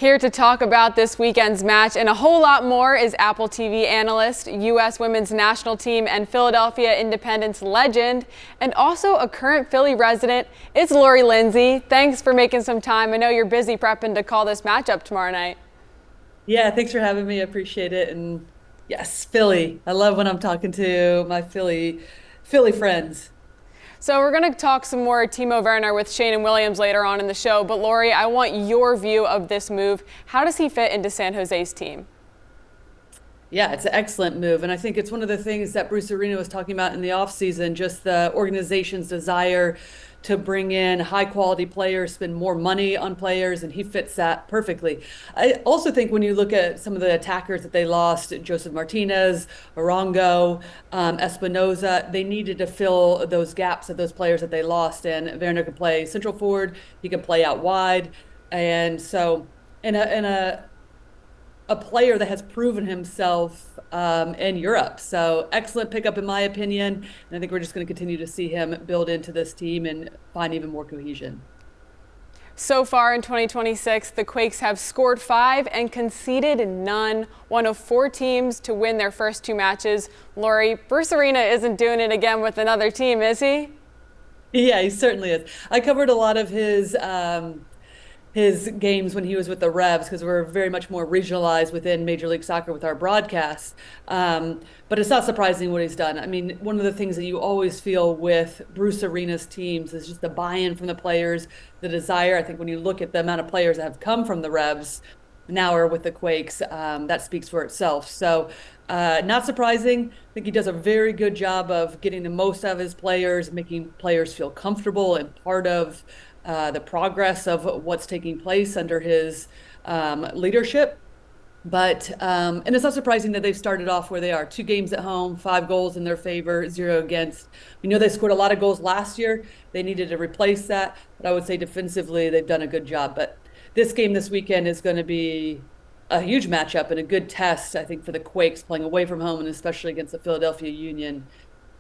Here to talk about this weekend's match and a whole lot more is Apple TV analyst, U.S. Women's National Team and Philadelphia Independence legend, and also a current Philly resident. It's Lori Lindsey. Thanks for making some time. I know you're busy prepping to call this matchup tomorrow night. Yeah, thanks for having me. I appreciate it. And yes, Philly. I love when I'm talking to my Philly friends. So we're going to talk some more Timo Werner with Shane Williams later on in the show. But Lori, I want your view of this move. How does he fit into San Jose's team? Yeah, it's an excellent move. And I think it's one of the things that Bruce Arena was talking about in the offseason, just the organization's desire to bring in high quality players, spend more money on players, and he fits that perfectly. I also think when you look at some of the attackers that they lost, Joseph Martinez, Arango, Espinoza, they needed to fill those gaps of those players that they lost. And Werner can play central forward, he can play out wide. And so in a player that has proven himself in Europe. So excellent pickup in my opinion. And I think we're just going to continue to see him build into this team and find even more cohesion. So far in 2026, the Quakes have scored 5 and conceded none, one of 4 teams to win their first 2 matches. Lori, Bruce Arena isn't doing it again with another team, is he? Yeah, he certainly is. I covered a lot of his games when he was with the Revs, because we're very much more regionalized within Major League Soccer with our broadcasts. But it's not surprising what he's done. I mean, one of the things that you always feel with Bruce Arena's teams is just the buy-in from the players, the desire. I think when you look at the amount of players that have come from the Revs now are with the Quakes, that speaks for itself. So not surprising. I think he does a very good job of getting the most out of his players, making players feel comfortable and part of the progress of what's taking place under his leadership. But and it's not surprising that they've started off where they are. 2 games at home, 5 goals in their favor, 0 against. We know they scored a lot of goals last year. They needed to replace that. But I would say defensively, they've done a good job. But this game this weekend is going to be a huge matchup and a good test, I think, for the Quakes playing away from home and especially against the Philadelphia Union.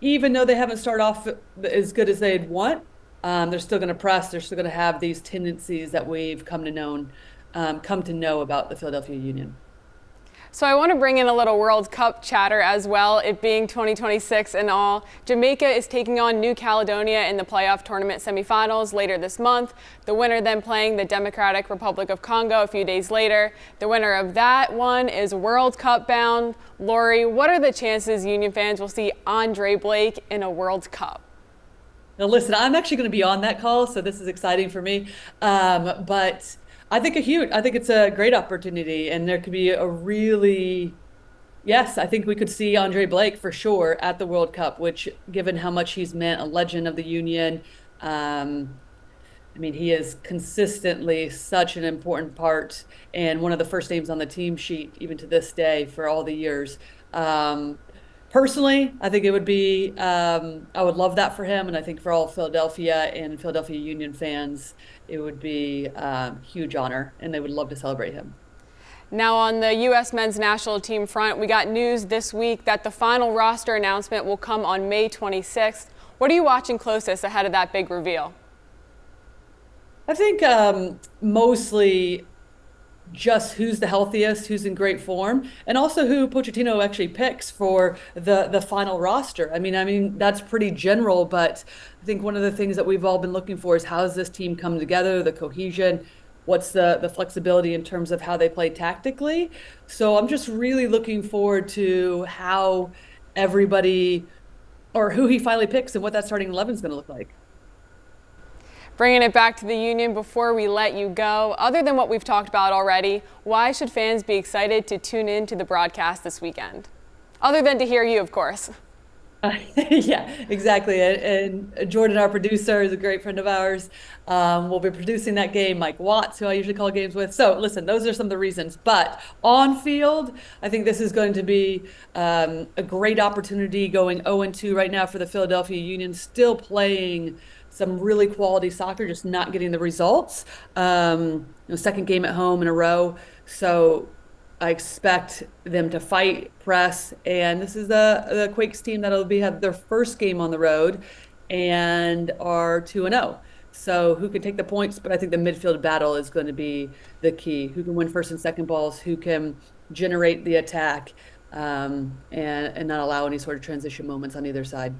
Even though they haven't started off as good as they'd want, they're still going to press. They're still going to have these tendencies that we've come to know about the Philadelphia Union. So I want to bring in a little World Cup chatter as well, it being 2026 and all. Jamaica is taking on New Caledonia in the playoff tournament semifinals later this month. The winner then playing the Democratic Republic of Congo a few days later. The winner of that one is World Cup bound. Lori, what are the chances Union fans will see Andre Blake in a World Cup? Now, listen, I'm actually going to be on that call, so this is exciting for me. But I think it's a great opportunity, and there could be yes, I think we could see Andre Blake for sure at the World Cup, which, given how much he's meant, a legend of the Union. I mean, he is consistently such an important part and one of the first names on the team sheet, even to this day, for all the years. Personally, I think it would be, I would love that for him. And I think for all Philadelphia and Philadelphia Union fans, it would be a huge honor and they would love to celebrate him. Now on the U.S. men's national team front, we got news this week that the final roster announcement will come on May 26th. What are you watching closest ahead of that big reveal? I think mostly just who's the healthiest, who's in great form, and also who Pochettino actually picks for the final roster. I mean that's pretty general, but I think one of the things that we've all been looking for is how does this team come together, the cohesion, what's the flexibility in terms of how they play tactically. So I'm just really looking forward to how everybody, or who he finally picks and what that starting 11 is going to look like. Bringing it back to the Union before we let you go, other than what we've talked about already, why should fans be excited to tune in to the broadcast this weekend? Other than to hear you, of course. Yeah, exactly. And Jordan, our producer, is a great friend of ours. We'll be producing that game. Mike Watts, who I usually call games with. So listen, those are some of the reasons. But on field, I think this is going to be a great opportunity going 0-2 right now for the Philadelphia Union, still playing some really quality soccer, just not getting the results. Second game at home in a row. So I expect them to fight, press, and this is the Quakes team that'll have their first game on the road and are 2-0. So who can take the points? But I think the midfield battle is going to be the key. Who can win first and second balls? Who can generate the attack and not allow any sort of transition moments on either side?